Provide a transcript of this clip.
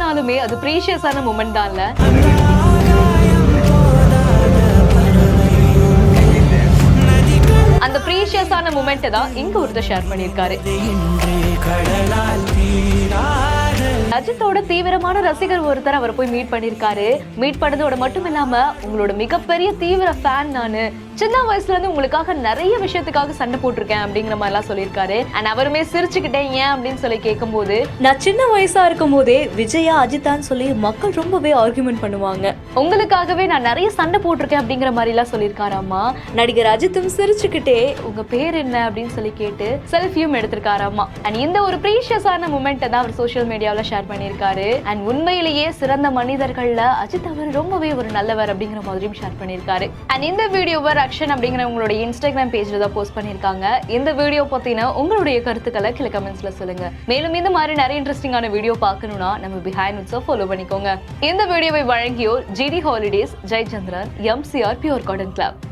இல்லைனாலுமே அது ப்ரீஷியஸான மூமெண்ட் தான்ல. அந்த ப்ரீஷியஸான மூமெண்ட் தான் இங்க ஒருத்தர் ஷேர் பண்ணியிருக்காரு. அஜித்தோட தீவிரமான ரசிகர் ஒருத்தர் அவரை போய் மீட் பண்ணிருக்காரு. மீட் பண்ணதோட மட்டும் இல்லாம, உங்களோட மிகப்பெரிய தீவிர ஃபேன் நானு, சின்ன வயசுல இருந்து உங்களுக்காக நிறைய விஷயத்துக்காக சண்டை போட்டிருக்கேன் அப்படிங்கிற மாதிரி எல்லாம் சொல்லியிருக்காரு. அண்ட் அவருமே சிரிச்சுக்கிட்டேன் ஏன் அப்படின்னு சொல்லி கேட்கும்போது, நான் சின்ன வயசா இருக்கும் போதே விஜயா அஜித்தான்னு சொல்லி மக்கள் ரொம்பவே ஆர்குமெண்ட் பண்ணுவாங்க, உங்களுக்காகவே நான் நிறைய சண்டை போட்டிருக்கேன் அப்படிங்கிற மாதிரி எல்லாம் சொல்லியிருக்காராமா. நடிகர் அஜித்தும் சிரிச்சுக்கிட்டே உங்க பேர் என்ன அப்படின்னு சொல்லி கேட்டு செல்ஃபியும் எடுத்திருக்காராமா. அண்ட் இந்த ஒரு ப்ரீஷியஸான மூமெண்ட் தான் அவர் சோஷியல் மீடியாவில் ஷேர் பண்ணியிருக்காரு. அண்ட் உண்மையிலேயே சிறந்த மனிதர்கள்ல அஜித் அவர் ரொம்பவே ஒரு நல்லவர் அப்படிங்கிற மாதிரியும் ஷேர் பண்ணியிருக்காரு. அண்ட் இந்த வீடியோவை ரக்ஷன் அப்படிங்கிற உங்களுடைய இன்ஸ்டாகிராம் பேஜ்ல தான் போஸ்ட் பண்ணியிருக்காங்க. இந்த வீடியோ பத்தின உங்களுடைய கருத்துக்களை கீழே கமெண்ட்ஸ்ல சொல்லுங்க. மேலும் இந்த மாதிரி நிறைய இன்ட்ரெஸ்டிங்கான வீடியோ பார்க்கணும்னா நம்ம பிஹைண்ட் விட்ஸை ஃபாலோ பண்ணிக்கோங்க. இந்த வீடியோவை வழங்கியோர் GT holidays, Jayachandran, MCR pure cotton club.